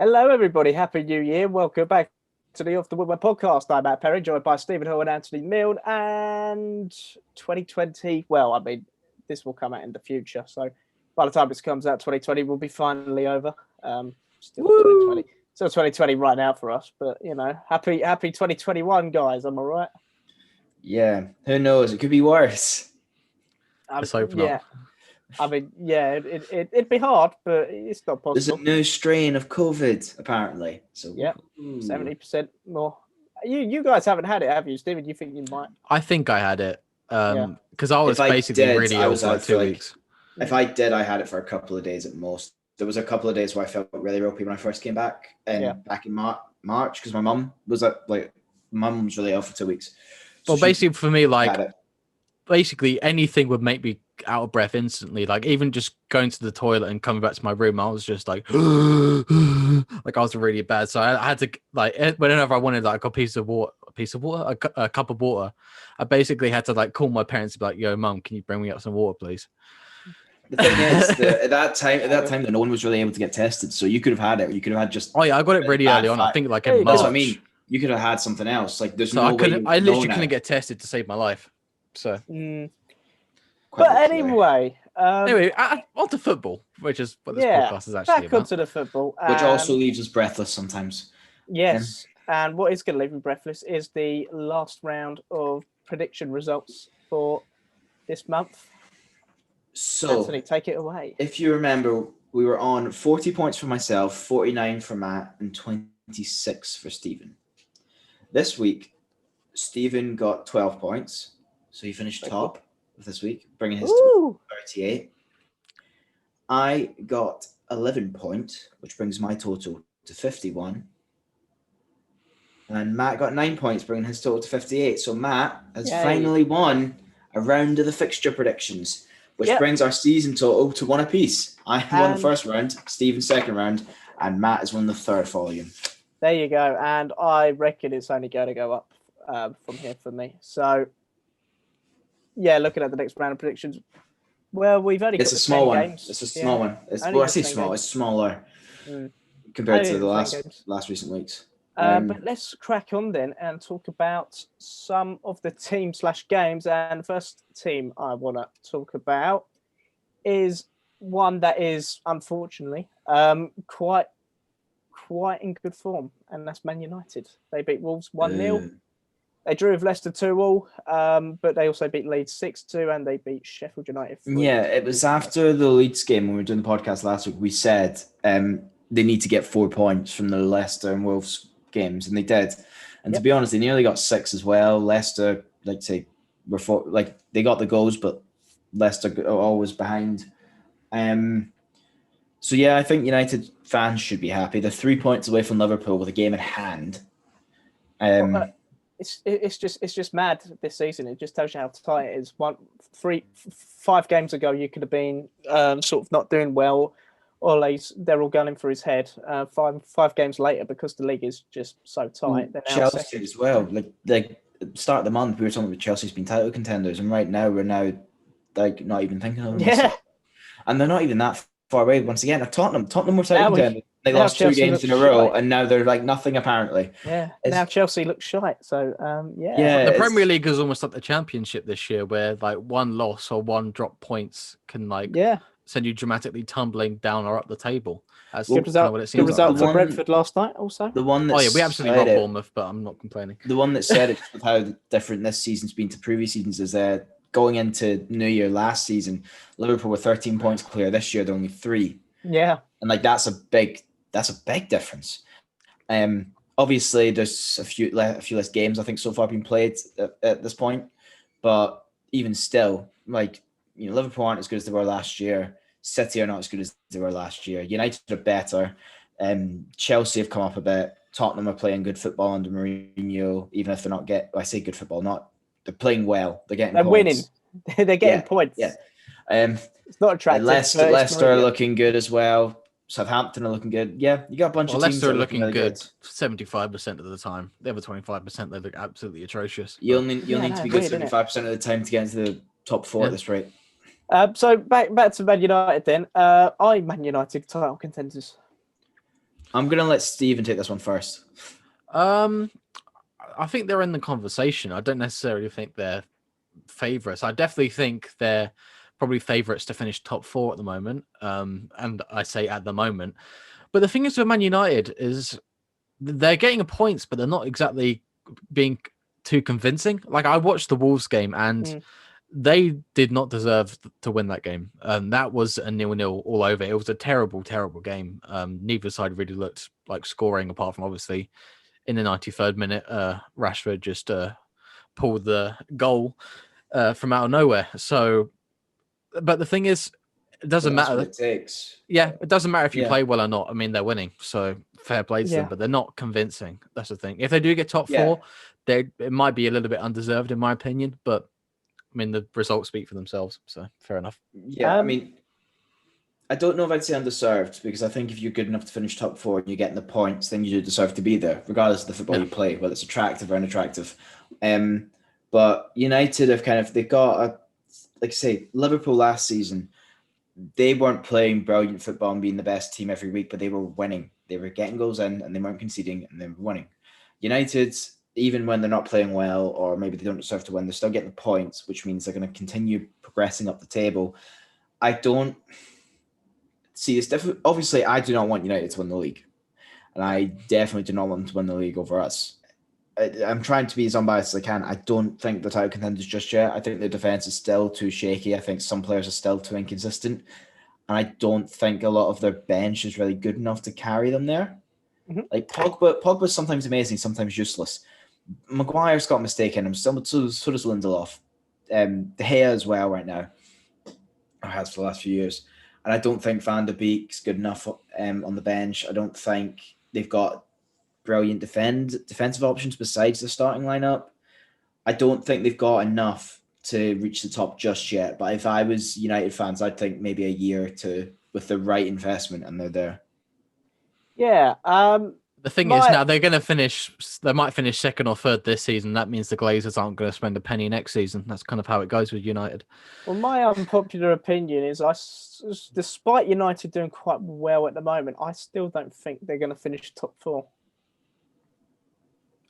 Hello, everybody. Happy New Year. Welcome back to the Off the Woodwork Podcast. I'm Matt Perry, joined by Stephen Hall and Anthony Milne. And 2020, this will come out in the future. So by the time this comes out, 2020 will be finally over. Still 2020. Still 2020 right now for us. But, happy 2021, guys. Am I right? Yeah. Who knows? It could be worse. Let's hope not. It'd be hard, but it's not possible. There's a new strain of COVID, apparently. So 70% more. You guys haven't had it, have you, Stephen? You think you might? I think I had it because I was basically really ill for like 2 weeks. If I did, I had it for a couple of days at most. There was a couple of days where I felt really ropey when I first came back, back in March, because my mum was really ill for 2 weeks. So well, basically for me, basically anything would make me out of breath instantly. Like even just going to the toilet and coming back to my room, I was just like I was really bad. So I had to whenever I wanted like a cup of water, I basically had to call my parents and be like, "Yo, mum, can you bring me up some water, please?" The thing is, at that time, no one was really able to get tested, so you could have had it. You could have had just. Oh yeah, I got it really early on. I think in March. That's what I mean. You could have had something else. There's no way. I literally couldn't get tested to save my life. So. But anyway, on to football, which is what this podcast is actually back about. onto the football, which also leaves us breathless sometimes. Yes, and what is going to leave me breathless is the last round of prediction results for this month. So, Anthony, take it away. If you remember, we were on 40 points for myself, 49 for Matt, and 26 for Stephen. This week, Stephen got 12 points, so he finished top this week, bringing his total to 38. I got 11 points, which brings my total to 51. And Matt got 9 points, bringing his total to 58. So Matt has finally won a round of the fixture predictions, which brings our season total to one apiece. I won the first round, Stephen second round, and Matt has won the third volume. There you go. And I reckon it's only going to go up from here for me. So, looking at the next round of predictions, well, we've only got a small one. games. It's a small one. I say small. It's smaller compared to the last recent weeks. But let's crack on then and talk about some of the team/games. And the first team I want to talk about is one that is unfortunately quite in good form, and that's Man United. They beat Wolves 1-0. They drew with Leicester 2-2, but they also beat Leeds 6-2, and they beat Sheffield United 3-2. Yeah, it was after the Leeds game when we were doing the podcast last week. We said they need to get 4 points from the Leicester and Wolves games, and they did. And to be honest, they nearly got 6 as well. Leicester, they got the goals, but Leicester are always behind. So I think United fans should be happy. They're 3 points away from Liverpool with a game in hand. It's just mad this season. It just tells you how tight it is. 5 games ago, you could have been sort of not doing well. They're all gunning for his head. 5 games later, because the league is just so tight. Chelsea as well. Like start of the month, we were talking about Chelsea's been title contenders, and right now we're not even thinking of them. Yeah, and they're not even that far away. Once again, Tottenham were title contenders. They lost Chelsea 2 games in a row, and now they're nothing apparently. Yeah, now Chelsea looks shite. So the Premier League is almost like the Championship this year, where one loss or one drop points can send you dramatically tumbling down or up the table. That's good result. What it seems good result like. for Brentford last night. Also, the one that we absolutely robbed Bournemouth, but I'm not complaining. The one that said it with how different this season's been to previous seasons is going into New Year last season, Liverpool were 13 points clear. This year they're only 3. Yeah, and that's a big difference. Obviously there's a few less games I think so far being played at this point, but even still, Liverpool aren't as good as they were last year. City are not as good as they were last year. United are better. Chelsea have come up a bit. Tottenham are playing good football under Mourinho, even if they're not I say good football, they're playing well. They're winning. They're getting points. Yeah. It's not attractive. Leicester are looking good as well. Southampton are looking good. Yeah, you got a bunch of teams Leicester that are looking really good 75% of the time. The other 25%, they look absolutely atrocious. You'll need to be good 75% of the time to get into the top 4 at this rate. So back to Man United then. I'm Man United title contenders. I'm gonna let Steven take this one first. I think they're in the conversation. I don't necessarily think they're favourites. I definitely think they're probably favourites to finish top 4 at the moment. And I say at the moment. But the thing is with Man United is they're getting points, but they're not exactly being too convincing. Like I watched the Wolves game and they did not deserve to win that game. That was a 0-0 all over. It was a terrible, terrible game. Neither side really looked like scoring apart from obviously in the 93rd minute, Rashford just pulled the goal from out of nowhere. So, but the thing is, it doesn't matter. What it takes. Yeah, it doesn't matter if you play well or not. I mean, they're winning, so fair play to them, but they're not convincing. That's the thing. If they do get top 4, it might be a little bit undeserved, in my opinion, but I mean, the results speak for themselves, so fair enough. Yeah, I mean, I don't know if I'd say undeserved, because I think if you're good enough to finish top 4 and you're getting the points, then you do deserve to be there, regardless of the football you play, whether it's attractive or unattractive. But United have they've got like I say, Liverpool last season, they weren't playing brilliant football and being the best team every week, but they were winning. They were getting goals in and they weren't conceding and they were winning. United, even when they're not playing well or maybe they don't deserve to win, they're still getting the points, which means they're going to continue progressing up the table. I don't see it's different. Obviously, I do not want United to win the league. And I definitely do not want them to win the league over us. I'm trying to be as unbiased as I can. I don't think they're title contenders just yet. I think the defense is still too shaky. I think some players are still too inconsistent. And I don't think a lot of their bench is really good enough to carry them there. Mm-hmm. Like Pogba's sometimes amazing, sometimes useless. Maguire's got a mistake in him. So does Lindelof. De Gea as well right now. Or has for the last few years. And I don't think Van der Beek's good enough on the bench. I don't think they've got brilliant defensive options besides the starting lineup. I don't think they've got enough to reach the top just yet. But if I was United fans, I'd think maybe a year or two with the right investment and they're there. Yeah. The thing is now they're going to finish. They might finish second or third this season. That means the Glazers aren't going to spend a penny next season. That's kind of how it goes with United. Well, my unpopular opinion is, despite United doing quite well at the moment, I still don't think they're going to finish top 4.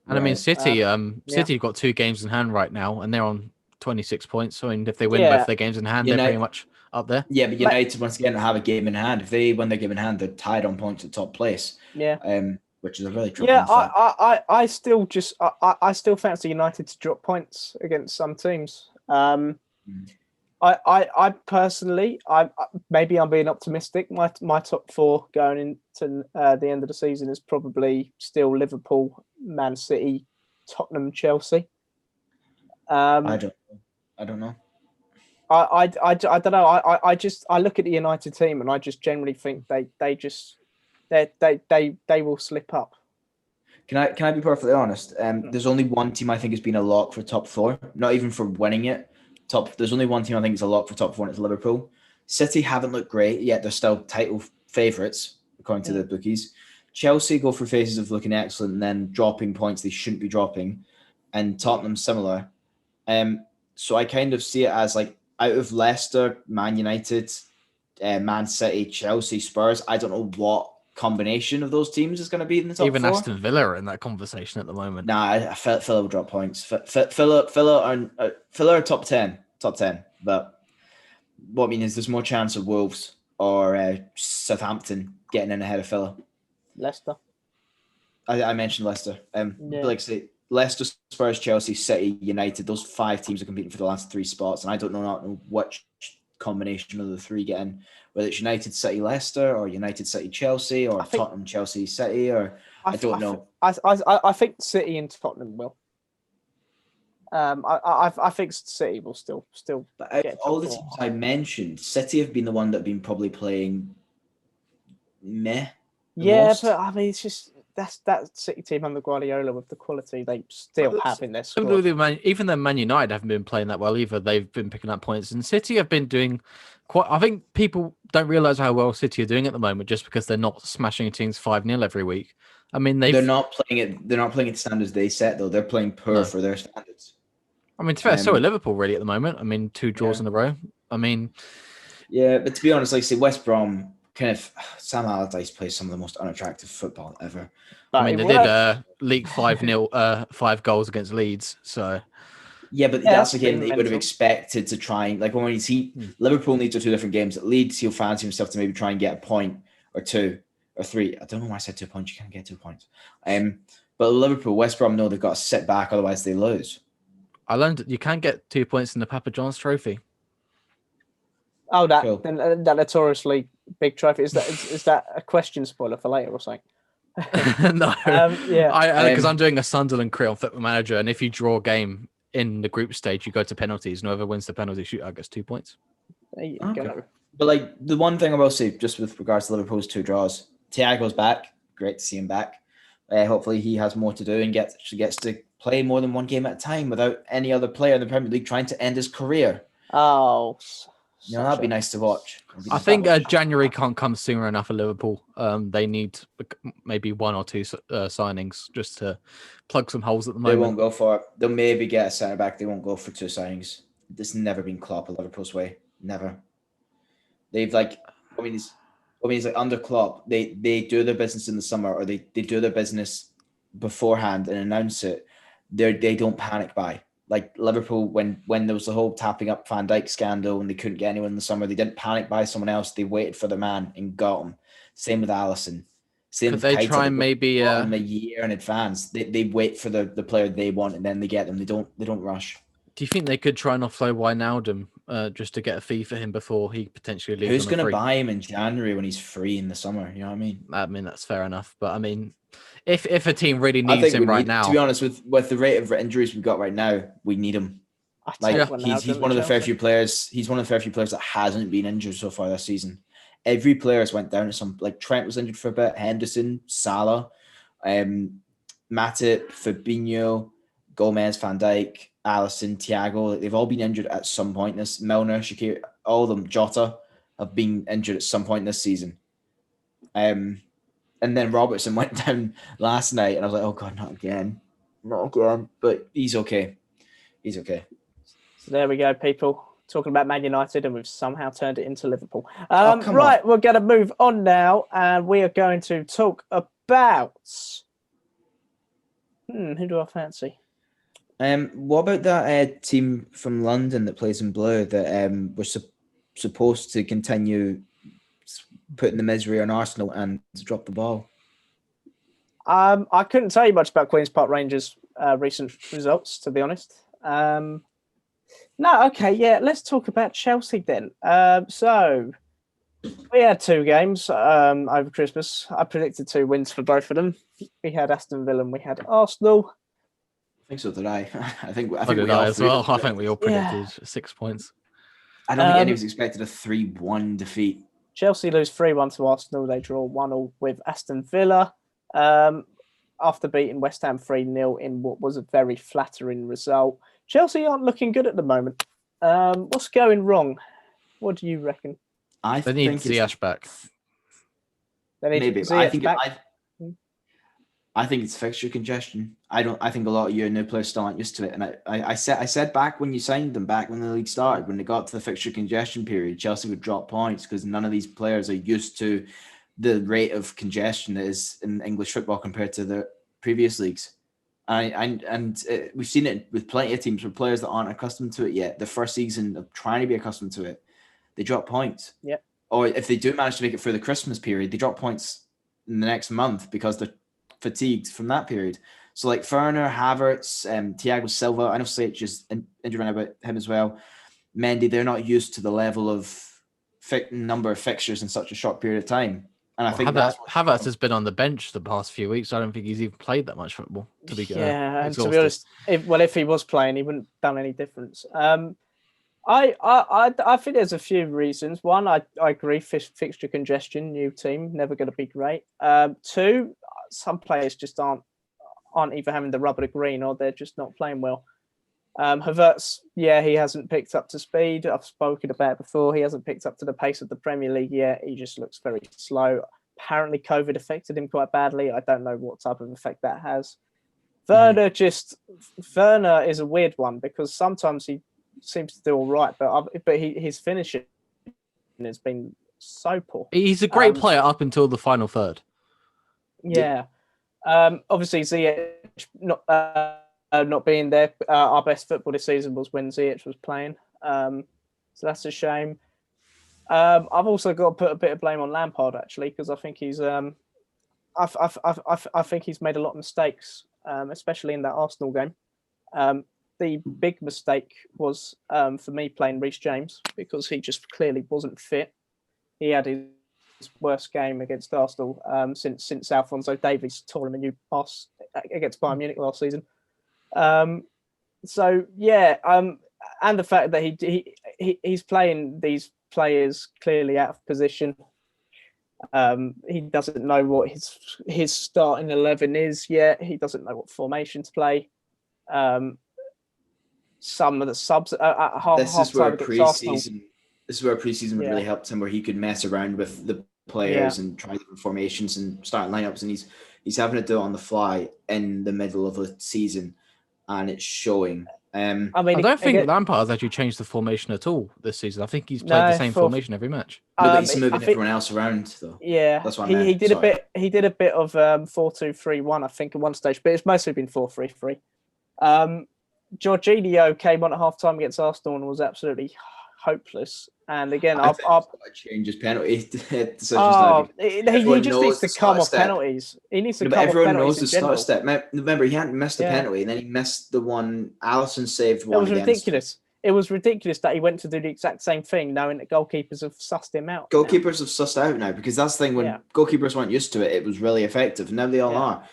And I mean, City have got 2 games in hand right now, and they're on 26 points. So I mean, if they win both their games in hand, they're pretty much up there. Yeah, but United once again have a game in hand. If they win their game in hand, they're tied on points at top place. Yeah. Which is a really troubling fact. I still fancy United to drop points against some teams. I personally, maybe I'm being optimistic. My top 4 going into the end of the season is probably still Liverpool, Man City, Tottenham, Chelsea. I don't know. I don't know. I look at the United team and I just generally think they will slip up. Can I be perfectly honest? There's only one team I think has been a lock for top 4, not even for winning it. There's only one team I think is a lock for top 4, and it's Liverpool. City haven't looked great yet; they're still title favourites according to the bookies. Chelsea go through phases of looking excellent and then dropping points they shouldn't be dropping, and Tottenham similar. So I kind of see it as like out of Leicester, Man United, Man City, Chelsea, Spurs. I don't know what combination of those teams is going to be in the top 4. Even Aston Villa are in that conversation at the moment. Nah, Villa will drop points. Villa are top 10. But what I mean is there's more chance of Wolves or Southampton getting in ahead of Villa. Leicester. I mentioned Leicester. But like I say, Leicester, Spurs, Chelsea, City, United, those 5 teams are competing for the last 3 spots. And I don't know which combination of the 3 get in, whether it's United, City, Leicester, or United, City, Chelsea, or Tottenham, Chelsea, City, or I don't know. I think City and Tottenham will. I think City will still. But all the teams I mentioned, City have been the one that have been probably playing meh. But I mean, it's just that City team under Guardiola with the quality they still have in their squad. Even though Man United haven't been playing that well either, they've been picking up points, and City have been doing quite. I think people don't realise how well City are doing at the moment just because they're not smashing teams 5-0 every week. I mean, they're not playing it. They're not playing it to standards they set though. They're playing poor for their standards. I mean, to be fair, so are Liverpool really at the moment. I mean, 2 draws in a row. I mean, yeah, but to be honest, like I say, West Brom kind of Sam Allardyce plays some of the most unattractive football ever. I mean, they did leak 5-0, 5 goals against Leeds. So yeah, but that's a game that he would have expected to try and like when Liverpool needs are 2 different games. At Leeds, he'll fancy himself to maybe try and get a point or 2 or 3. I don't know why I said 2 points. You can't get 2 points. But Liverpool, West Brom know they've got to sit back, otherwise they lose. I learned you can get 2 points in the Papa John's Trophy. Oh, that notoriously big trophy. Is that a question spoiler for later or something? No. Yeah. Because I'm doing a Sunderland career on Football Manager, and if you draw a game in the group stage, you go to penalties, and whoever wins the penalty shootout gets 2 points. There you go. But like the one thing I will say, just with regards to Liverpool's 2 draws, Thiago's back. Great to see him back. Hopefully he has more to do and gets to play more than one game at a time without any other player in the Premier League trying to end his career. Oh, that'd be nice to watch. I think January can't come sooner enough for Liverpool. They need maybe 1 or 2 signings just to plug some holes at the moment. They won't go for it. They'll maybe get a centre back. They won't go for 2 signings. This has never been Klopp at Liverpool's way. Never. They've it's like under Klopp, they do their business in the summer, or they do their business beforehand and announce it. They don't panic buy. Like Liverpool, when there was the whole tapping up Van Dijk scandal and they couldn't get anyone in the summer, they didn't panic buy someone else. They waited for their man and got him. Same with Alisson. Same Could with they try and maybe a year in advance? They wait for the player they want and then they get them. They don't rush. Do you think they could try and offload Wijnaldum just to get a fee for him before he potentially leaves? Who's going to buy him in January when he's free in the summer? You know what I mean? I mean, that's fair enough. But I mean, if a team really needs him right now, to be honest, with the rate of injuries we've got right now, we need him. He's one of the fair few players. He's one of the fair few players that hasn't been injured so far this season. Every player has went down to some. Like Trent was injured for a bit. Henderson, Salah, Matip, Fabinho, Gomez, Van Dijk, Alisson, Thiago. They've all been injured at some point. This Milne, Shaqiri, all of them, Jota, have been injured at some point this season. And then Robertson went down last night, and I was like, oh God, not again. But he's okay. So there we go, people. Talking about Man United, and we've somehow turned it into Liverpool. Right, we're going to move on now, and we are going to talk about... who do I fancy? What about that team from London that plays in blue that was supposed to continue putting the misery on Arsenal and drop the ball? I couldn't tell you much about Queen's Park Rangers' recent results, to be honest. Let's talk about Chelsea then. So we had 2 games over Christmas. I predicted 2 wins for both of them. We had Aston Villa and we had Arsenal. I think so did I. I think we all as well. I think we all predicted 6 points. I don't think any of us expected a 3-1 defeat. Chelsea lose 3-1 to Arsenal. They draw 1-1 with Aston Villa. After beating West Ham 3-0 in what was a very flattering result. Chelsea aren't looking good at the moment. What's going wrong? What do you reckon? They need Ziyech back. I think it's fixture congestion. I think a lot of your new players still aren't used to it. And I said back when you signed them, back when the league started, when they got to the fixture congestion period, Chelsea would drop points because none of these players are used to the rate of congestion that is in English football compared to the previous leagues. And we've seen it with plenty of teams, with players that aren't accustomed to it yet. The first season of trying to be accustomed to it, they drop points. Yep. Or if they do manage to make it through the Christmas period, they drop points in the next month because they're fatigued from that period. So like Werner, Havertz, Thiago Silva, I know Sage is injured right about him as well. Mendy, they're not used to the level of number of fixtures in such a short period of time. And I think Havertz has been on the bench the past few weeks. I don't think he's even played that much football. To be and to be honest, if he was playing, he wouldn't have done any difference. I think there's a few reasons. One, I agree, fixture congestion, new team, never going to be great. 2, some players just aren't either having the rub of the green or they're just not playing well. Havertz, he hasn't picked up to speed. I've spoken about it before. He hasn't picked up to the pace of the Premier League yet. He just looks very slow. Apparently, COVID affected him quite badly. I don't know what type of effect that has. Werner is a weird one because sometimes he seems to do all right, but his finishing has been so poor. He's a great player up until the final third. Yeah. Obviously, Ziyech not being there. Our best football this season was when Ziyech was playing. So that's a shame. I've also got to put a bit of blame on Lampard actually, because I think he's I think he's made a lot of mistakes, especially in that Arsenal game. The big mistake was for me playing Reece James, because he just clearly wasn't fit. He had his worst game against Arsenal since Alphonso Davies tore him a new pass against Bayern Munich last season. And the fact that he's playing these players clearly out of position. He doesn't know what his starting 11 is yet. He doesn't know what formation to play. Some of the subs at half time against Arsenal. This is where preseason really helped him, where he could mess around with the players and try different formations and starting lineups, and he's having to do it on the fly in the middle of a season, and it's showing. I don't think Lampard's actually changed the formation at all this season. I think he's played the same formation every match. No, but he's moving everyone else around though. Yeah, that's what I meant. He did a bit of 4-2-3-1, I think, at one stage, but it's mostly been 4-3-3. Jorginho came on at half time against Arsenal and was absolutely hopeless. And again, I change his penalty. he just needs to come off penalties. He needs to come off penalties. Everyone knows the start step. Remember, he hadn't missed the penalty, and then he missed the one Alisson saved. It was ridiculous. It was ridiculous that he went to do the exact same thing, knowing that goalkeepers have sussed him out. Goalkeepers have sussed out now, because that's the thing. When goalkeepers weren't used to it, it was really effective. Now they all are.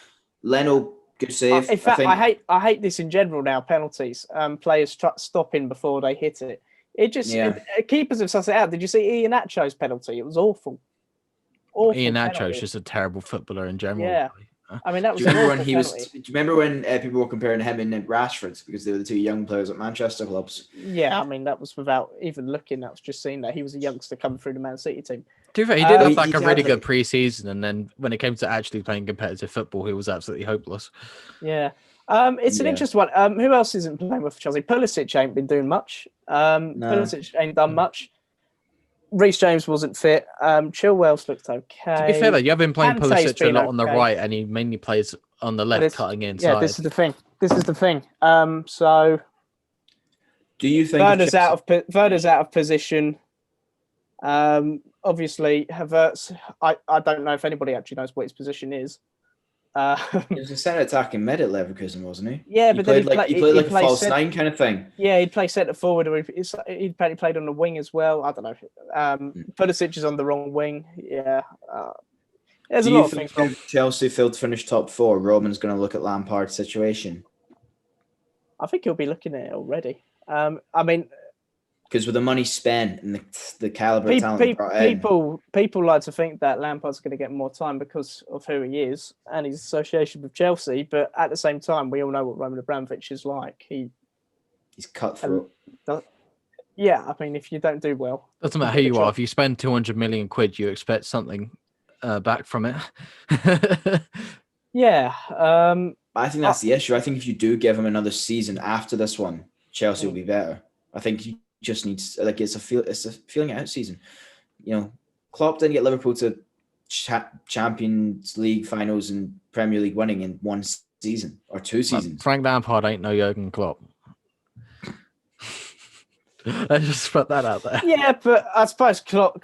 Leno, good save. In fact, I hate this in general now. Penalties, players stopping before they hit it. It just keepers have sussed it out. Did you see Ian Nacho's penalty? It was awful. Ian Nacho's just a terrible footballer in general. Yeah, I mean that was. Do you remember when people were comparing him and Rashford, because they were the two young players at Manchester clubs? Yeah, I mean that was without even looking. That was just seeing that he was a youngster coming through the Man City team. To be fair, he did have a really good pre-season, and then when it came to actually playing competitive football, he was absolutely hopeless. Yeah. It's an interesting one. Who else isn't playing with Chelsea? Pulisic ain't been doing much. Pulisic ain't done much. Reece James wasn't fit. Chilwell's looked okay. To be fair, though, you have been playing Pulisic a lot on the right, and he mainly plays on the left, cutting inside. Yeah, this is the thing. So, do you think Werner's out of position? Obviously, Havertz. I don't know if anybody actually knows what his position is. He was a centre attacking mid at Leverkusen, wasn't he? Yeah, but he played like a false nine kind of thing. Yeah, he'd play centre forward, or he'd played on the wing as well. I don't know. Pulisic is on the wrong wing. Yeah, there's a lot of things wrong. Chelsea failed to finish top four. Roman's going to look at Lampard's situation. I think he'll be looking at it already. I mean, because with the money spent and the caliber of talent brought in, people like to think that Lampard's going to get more time because of who he is and his association with Chelsea. But at the same time, we all know what Roman Abramovich is like. He's cutthroat. Yeah, I mean, if you don't do well, doesn't matter who you are. If you spend 200 million quid, you expect something back from it. Yeah, I think that's the issue. I think if you do give him another season after this one, Chelsea will be better. I think he just needs it's a feeling out season. You know, Klopp didn't get Liverpool to Champions League finals and Premier League winning in one season or two seasons. Frank Lampard ain't no Jurgen Klopp. Let's just put that out there. Yeah, but I suppose Klopp.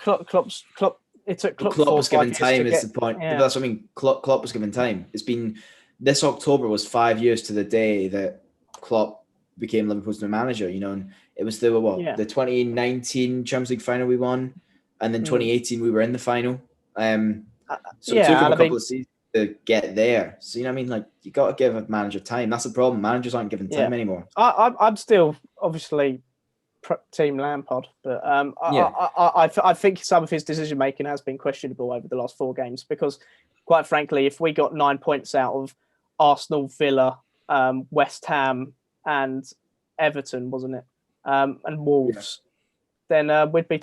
It took Klopp was given time. Is the point? Yeah. That's what I mean. Klopp was given time. It's been this October was 5 years to the day that Klopp became Liverpool's new manager. You know, and it was the 2019 Champions League final we won, and then 2018 we were in the final. So it took him a couple of seasons to get there. So you know what I mean? Like you got to give a manager time. That's the problem. Managers aren't given time anymore. I'm still obviously Team Lampard, but I think some of his decision making has been questionable over the last 4 games because, quite frankly, if we got 9 points out of Arsenal, Villa, West Ham, and Everton, wasn't it, and Wolves, then we'd be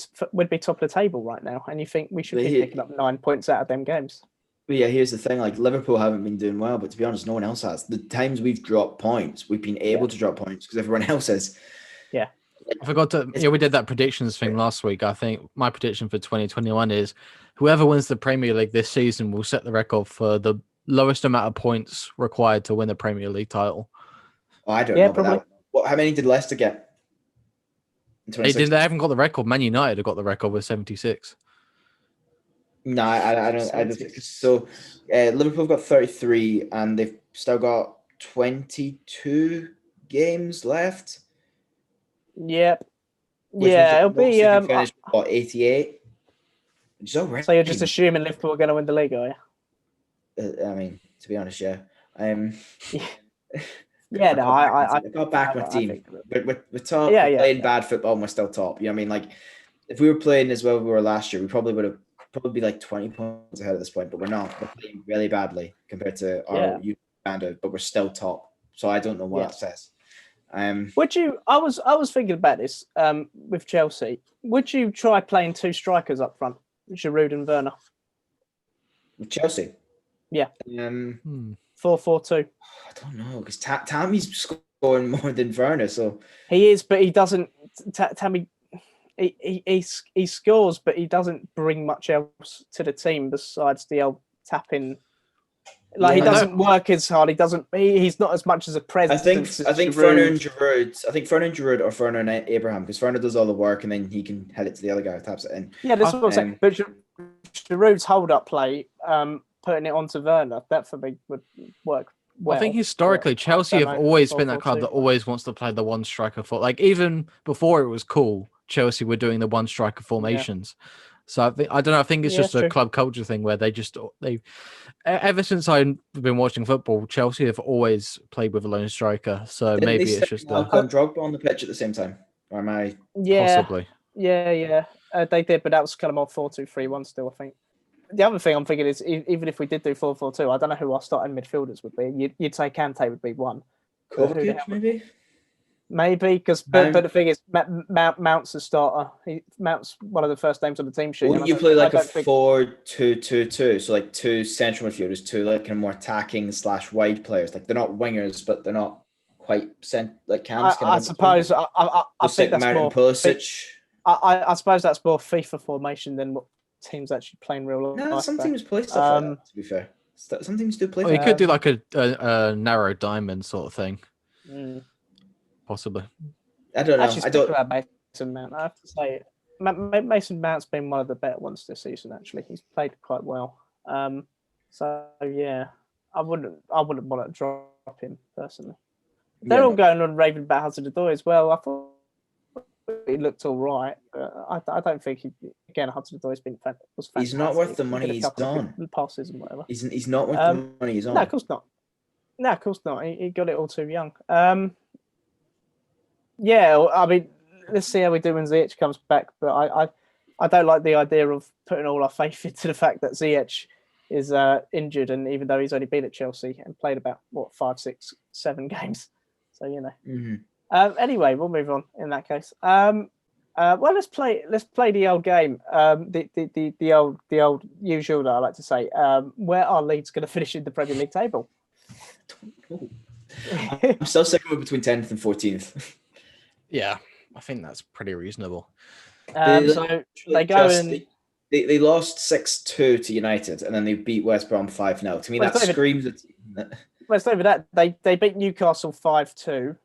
top of the table right now. And you think we should be picking up 9 points out of them games? But yeah, here's the thing: like Liverpool haven't been doing well, but to be honest, no one else has. The times we've dropped points, we've been able to drop points because everyone else has. Yeah. I forgot to. Yeah, we did that predictions thing last week. I think my prediction for 2021 is whoever wins the Premier League this season will set the record for the lowest amount of points required to win the Premier League title. Oh, I don't know about that. How many did Leicester get? They haven't got the record. Man United have got the record with 76. No, I don't think so. Liverpool got 33, and they've still got 22 games left. Yep. Yeah, it'll be finished 88. So you're just assuming Liverpool are going to win the league, are you? I mean, to be honest, yeah. Yeah, no, I got back my team. We're top. We're playing bad football, and we're still top. You know what I mean? Like, if we were playing as well as we were last year, we probably would have be like 20 points ahead at this point, but we're not. We're playing really badly compared to our standard, but we're still top. So I don't know what that says. Would you? I was thinking about this with Chelsea. Would you try playing two strikers up front, Giroud and Werner? With Chelsea? Yeah. 4-4-2. I don't know, because Tammy's scoring more than Werner, so he is, but he doesn't. Tammy. He scores, but he doesn't bring much else to the team besides the old tapping. Like he doesn't work as hard. He doesn't. He's not as much as a presence. I think Werner and Giroud. I think Werner and Giroud or Werner and Abraham, because Werner does all the work and then he can head it to the other guy who taps it in. Yeah, that's what I'm saying. But Giroud's hold-up play, putting it onto Werner, that for me would work. Well, I think historically Chelsea have always been that club that always wants to play the one striker for. Like even before it was cool, Chelsea were doing the one striker formations. Yeah. So I don't know. I think it's just a club culture thing where they ever since I've been watching football, Chelsea have always played with a lone striker. So maybe it's just Drogba on the pitch at the same time. Or am I? Yeah, possibly. Yeah. They did, but that was kind of more 4-2-3-1 still, I think. The other thing I'm thinking is, even if we did do 4-4-2, I don't know who our starting midfielders would be. You'd say Kante would be one. Kovacic, maybe? Maybe, because but the thing is, Mount's a starter. Mount's one of the first names on the team sheet. Wouldn't you play like a 4-2-2-2? So like two central midfielders, two like kind of more attacking / wide players. Like they're not wingers, but they're not quite like cams. I suppose. I think that's more Pulisic. I suppose that's more FIFA formation than what teams actually playing real life. No, some teams play stuff like that, to be fair. Some teams do play. Well, you could do like a narrow diamond sort of thing. Possibly. I don't know. I don't about Mason Mount. I have to say, Mason Mount's been one of the better ones this season. Actually, he's played quite well. So yeah, I wouldn't want to drop him personally. They're all going on raving about Hudson-Odoi as well. I thought he looked all right. I don't think Hudson-Odoi's been was fantastic. He's not worth the money he's on. Passes and whatever. He's not worth the money he's on. No, of course not. No, of course not. He got it all too young. Yeah, I mean, let's see how we do when Ziyech comes back. But I don't like the idea of putting all our faith into the fact that Ziyech is injured, and even though he's only been at Chelsea and played about 5, 6, 7 games, so you know. Mm-hmm. Anyway, we'll move on in that case. Well, let's play the old game. The old usual that I like to say. Where are Leeds going to finish in the Premier League table? I'm still second between 10th and 14th. Yeah, I think that's pretty reasonable. So they go in. They lost 6-2 to United, and then they beat West Brom 5-0. To me, that screams. Well, it's not even that. They beat Newcastle 5-2.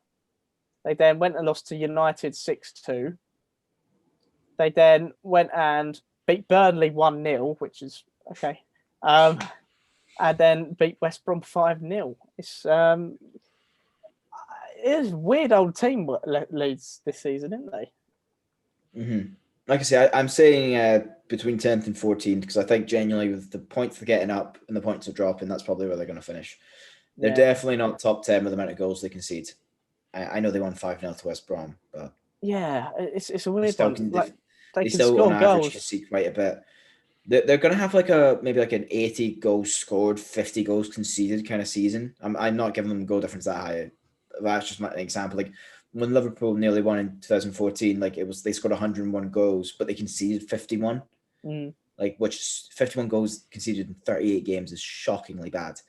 They then went and lost to United 6-2. They then went and beat Burnley 1-0, which is okay. And then beat West Brom 5-0. It's a weird old team Leeds this season, isn't they? Mm-hmm. Like I say, I'm saying between 10th and 14th because I think genuinely with the points they're getting up and the points they're dropping, that's probably where they're going to finish. They're definitely not top 10 with the amount of goals they concede. I know they won 5-0 to West Brom, but yeah, it's a weird one. They still on average concede quite a bit. They're going to have maybe an 80 goals scored, 50 goals conceded kind of season. I'm not giving them goal difference that high. That's just my example. Like when Liverpool nearly won in 2014, they scored 101 goals, but they conceded 51. Which 51 goals conceded in 38 games is shockingly bad.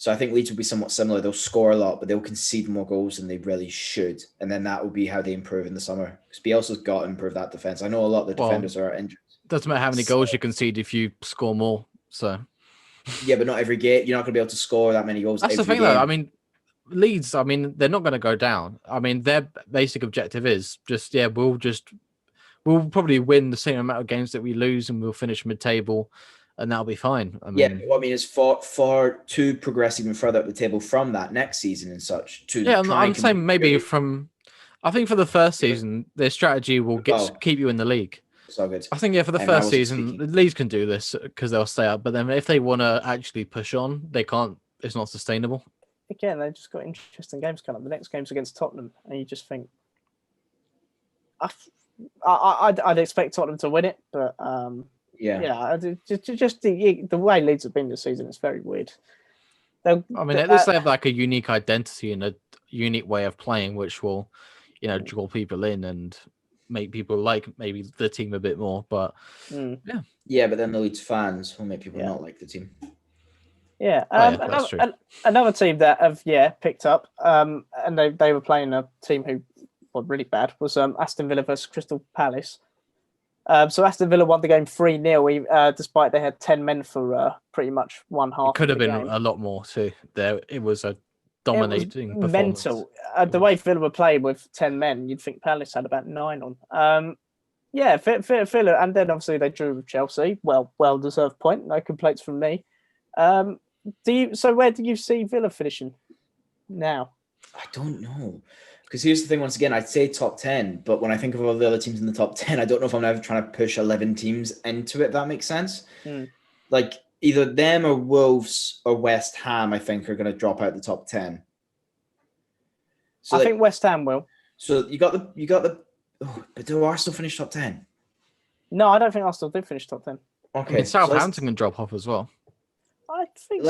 So I think Leeds will be somewhat similar. They'll score a lot, but they'll concede more goals than they really should. And then that will be how they improve in the summer. Because Bielsa's got to improve that defense. I know a lot of the defenders are injured. Doesn't matter how many goals you concede if you score more. So yeah, but not every game. You're not going to be able to score that many goals. That's the thing, though. I mean, Leeds, they're not going to go down. I mean, their basic objective is just, we'll probably win the same amount of games that we lose and we'll finish mid-table. And that'll be fine. What I mean is to progress even further up the table from that next season and such. I'm saying maybe I think for the first season, their strategy will keep you in the league. So good. I think for the first season, the Leeds can do this because they'll stay up. But then if they want to actually push on, they can't. It's not sustainable. Again, they just got interesting games coming up. The next game's against Tottenham, and you just think, I'd expect Tottenham to win it, but. Just the way Leeds have been this season is very weird. At least they have like a unique identity and a unique way of playing, which will, draw people in and make people like maybe the team a bit more. But but then the Leeds fans will make people not like the team. Another team that have picked up, and they were playing a team who were really bad was Aston Villa versus Crystal Palace. So Aston Villa won the game 3-0, despite they had 10 men for pretty much one half. It could have been a lot more too. It was a dominating performance. Mental. The way Villa were playing with 10 men, you'd think Palace had about 9 on. Villa, and then obviously they drew with Chelsea. Well deserved point. No complaints from me. So where do you see Villa finishing now? I don't know. Because here's the thing, once again, I'd say top 10, but when I think of all the other teams in the top 10, I don't know if I'm ever trying to push 11 teams into it, if that makes sense. Like, either them or Wolves or West Ham, I think, are going to drop out the top 10. So I think West Ham will. So you got the but do Arsenal finish top 10? No, I don't think Arsenal did finish top 10. Okay. Southampton can drop off as well. I think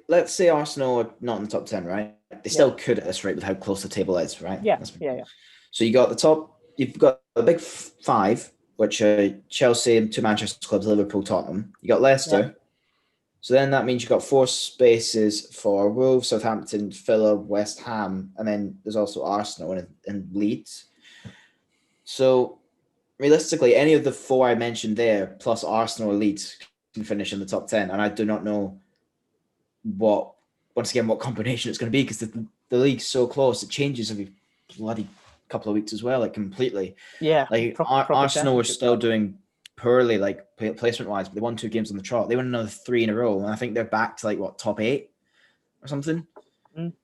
let's say Arsenal are not in the top 10, right? They still could at this rate with how close the table is, right? Yeah. So you've got the big 5, which are Chelsea and 2 Manchester clubs, Liverpool, Tottenham. You got Leicester. Yeah. So then that means you've got 4 spaces for Wolves, Southampton, Villa, West Ham, and then there's also Arsenal and Leeds. So realistically, any of the 4 I mentioned there, plus Arsenal or Leeds, can finish in the top 10. And I do not know what combination it's going to be, because the league's so close. It changes every bloody couple of weeks as well, like completely. Yeah. Like Arsenal were still doing poorly, like placement wise, but they won 2 games on the trot. They won another 3 in a row, and I think they're back to like top 8 or something.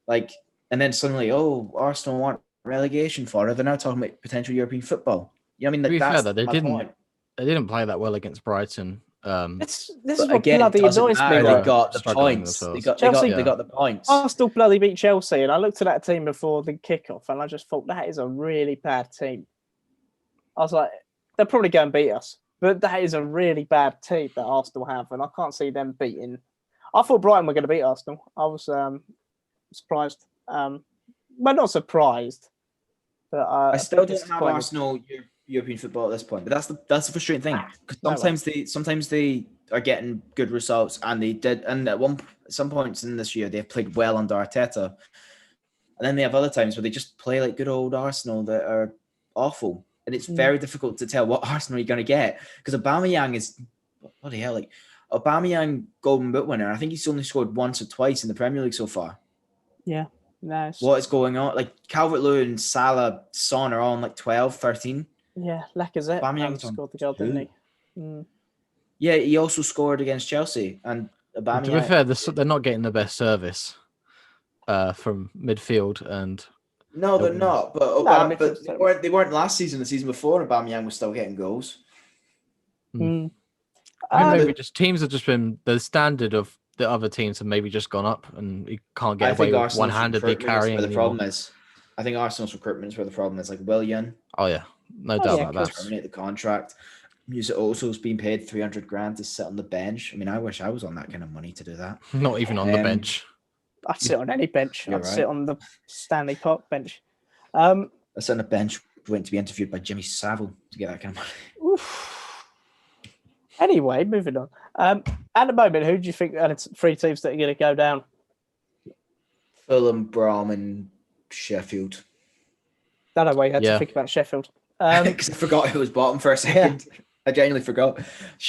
Like, and then suddenly, Arsenal want relegation for it. They're now talking about potential European football. You know what I mean? Like, they didn't play that well against Brighton. This is what bloody annoys me. They got the points. They got the points. Arsenal bloody beat Chelsea, and I looked at that team before the kickoff, and I just thought that is a really bad team. I was like, they'll probably go and beat us, but that is a really bad team that Arsenal have, and I can't see them beating. I thought Brighton were going to beat Arsenal. I was surprised. Not surprised, but I still don't have Arsenal European football at this point, but that's the frustrating thing, because sometimes they are getting good results, and they did, and at some points in this year they've played well under Arteta, and then they have other times where they just play like good old Arsenal that are awful, and it's very difficult to tell what Arsenal you're going to get, because Aubameyang is bloody hell, like Aubameyang Golden Boot winner. I think he's only scored once or twice in the Premier League so far. Yeah, nice. What is going on? Like Calvert-Lewin, Salah, Son are all on like 12, 13. Yeah, Lacazette scored the goal, didn't he? Yeah, he also scored against Chelsea. And Aubameyang... To be fair, they're not getting the best service from midfield. And no, they're not. But they weren't last season. The season before, Aubameyang was still getting goals. I mean, maybe teams have just been the standard of the other teams have maybe just gone up, and you can't get away with one-handedly carrying. Where the problem is, I think Arsenal's recruitment is where the problem is. Like Willian. Oh yeah. No doubt about that. Terminate the contract. Mesut Ozil's being paid 300 grand to sit on the bench. I mean, I wish I was on that kind of money to do that. Not even on the bench. I'd sit on any bench. I'd sit on the Stanley Park bench. I sit on a bench, went to be interviewed by Jimmy Savile to get that kind of money. Oof. Anyway, moving on. At the moment, who do you think are the 3 teams that are going to go down Fulham, Brom, and Sheffield. Don't know why you had to Yeah. think about Sheffield. Because I forgot who was bottom for a second. I genuinely forgot.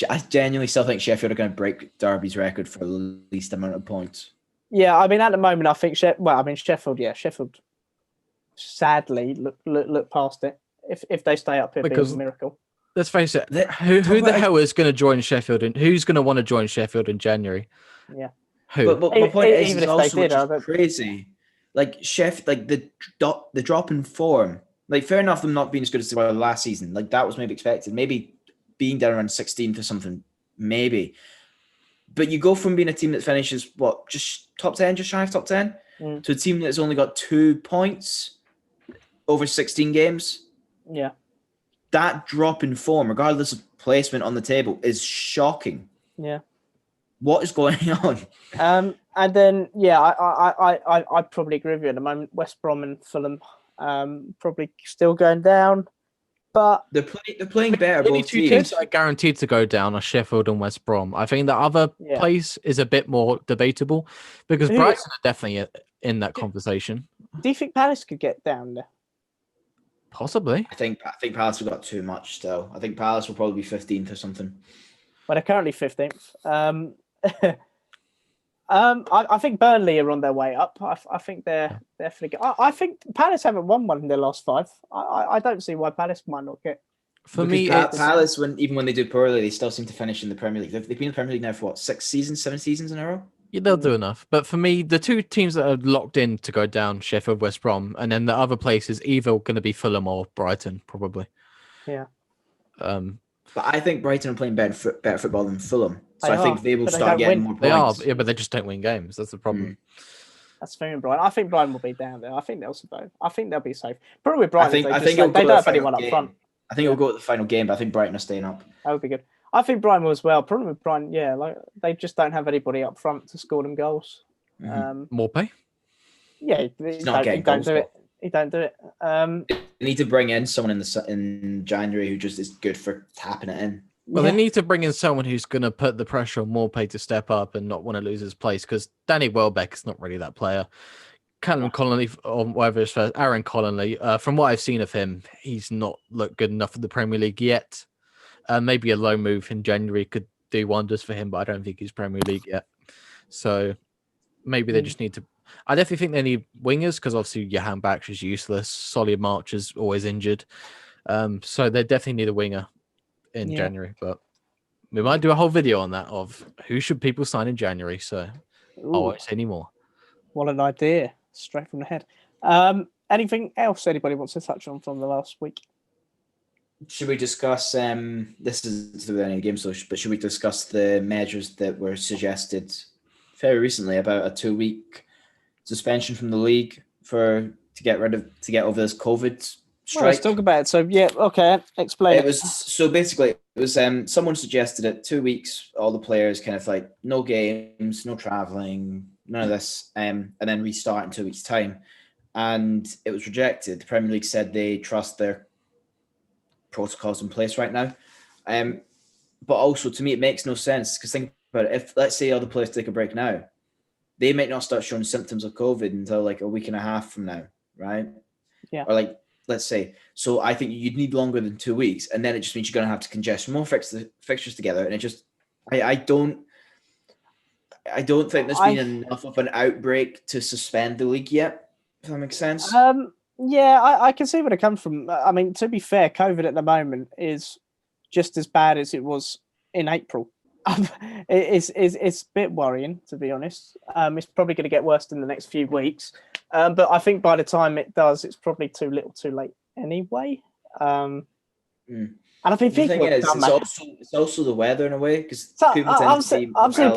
I genuinely still think Sheffield are going to break Derby's record for the least amount of points. Yeah, I mean, at the moment, I think Sheffield. Yeah, Sheffield. Sadly, look past it. If they stay up, it'd be a miracle. Let's face it. Who the hell is going to join Sheffield? And who's going to want to join Sheffield in January? Yeah. Who? But my point is, even it's if also they did, which is crazy. Like like the drop in form. Like, fair enough, them not being as good as they were last season. Like, that was maybe expected. Maybe being down around 16th or something. Maybe. But you go from being a team that finishes, just top 10, just shy of top 10, to a team that's only got 2 points over 16 games. Yeah. That drop in form, regardless of placement on the table, is shocking. Yeah. What is going on? And then, yeah, I probably agree with you at the moment. West Brom and Fulham probably still going down, but they're playing better. The only both two teams that are guaranteed to go down are Sheffield and West Brom. I think the other place is a bit more debatable because Brighton are definitely in that conversation. Do you think Palace could get down there? Possibly. I think Palace have got too much still. I think Palace will probably be 15th or something. Well, they're currently 15th. I think Burnley are on their way up. I think they're definitely. I think Palace haven't won one in their last 5. I don't see why Palace might not get. For me, Palace, even when they do poorly, they still seem to finish in the Premier League. They've been in the Premier League now for 7 seasons in a row. Yeah, they'll do enough. But for me, the two teams that are locked in to go down, Sheffield, West Brom, and then the other place is either going to be Fulham or Brighton, probably. Yeah. But I think Brighton are playing better football than Fulham. So I think they will start getting more points. They are, yeah, but they just don't win games. That's the problem. That's fair in Brighton. I think Brighton will be down there. I think they'll survive. I think they'll be safe. Probably with Brighton, I think they don't have anyone up front. I think it'll go to the final game, but I think Brighton are staying up. That would be good. I think Brighton will as well. Problem with Brighton, like they just don't have anybody up front to score them goals. Morpay? Yeah, he don't do it. He don't do it. They need to bring in someone in January who just is good for tapping it in. Well, they need to bring in someone who's going to put the pressure on Morpay to step up and not want to lose his place because Danny Welbeck is not really that player. Callum Connolly, or whatever his first, Aaron Connolly, from what I've seen of him, he's not looked good enough for the Premier League yet. Maybe a low move in January could do wonders for him, but I don't think he's Premier League yet. So maybe they just need to. I definitely think they need wingers because obviously Johan Bach is useless. Solly March is always injured. So they definitely need a winger in January. But we might do a whole video on that of who should people sign in January. So I won't say any more. What an idea. Straight from the head. Anything else anybody wants to touch on from the last week? Should we discuss, this is the any game, but should we discuss the measures that were suggested very recently about a 2-week suspension from the league to get over this COVID strike? Well, let's talk about it. So, okay, explain. It was someone suggested it 2 weeks, all the players kind of like no games, no traveling, none of this, and then restart in 2 weeks' time. And it was rejected. The Premier League said they trust their protocols in place right now. But also, to me, it makes no sense because think about it. If, let's say, all the players take a break now, they might not start showing symptoms of COVID until like a week and a half from now, right? Yeah. Or like, let's say. So I think you'd need longer than 2 weeks. And then it just means you're going to have to congest more fixtures together. And it just, I don't think there's been enough of an outbreak to suspend the league yet, if that makes sense. Yeah, I can see where it comes from. I mean, to be fair, COVID at the moment is just as bad as it was in April. It's a bit worrying, to be honest. It's probably going to get worse in the next few weeks. But I think by the time it does, it's probably too little too late anyway. And I think people it's also the weather in a way because people tend to be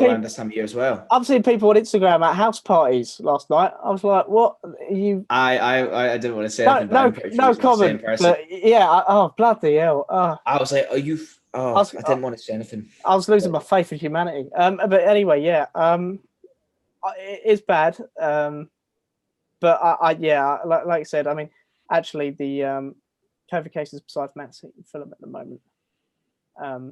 around this time of year as well. I'm seeing people on Instagram at house parties last night. I was like, "What are you?" I didn't want to say anything. No comment. But yeah. Bloody hell! I was like, "Are you?" I didn't want to say anything. I was losing my faith in humanity. But anyway, it's bad. But like I said, I mean, actually, the COVID cases besides Man City and Fulham at the moment. I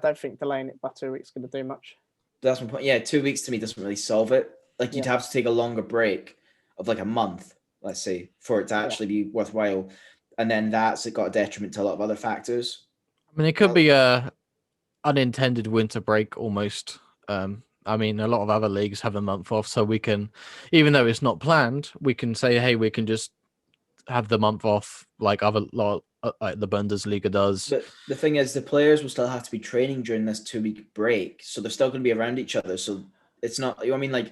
don't think delaying it by 2 weeks is going to do much. That's my point. Yeah, 2 weeks to me doesn't really solve it. Like you'd have to take a longer break of like a month, let's say, for it to actually be worthwhile. And then that's got a detriment to a lot of other factors. I mean, it could be a unintended winter break almost. I mean, a lot of other leagues have a month off, so we can, even though it's not planned, we can say, hey, we can just have the month off like like the Bundesliga does. But the thing is, the players will still have to be training during this 2-week break, so they're still going to be around each other. So it's not, you know what I mean? Like,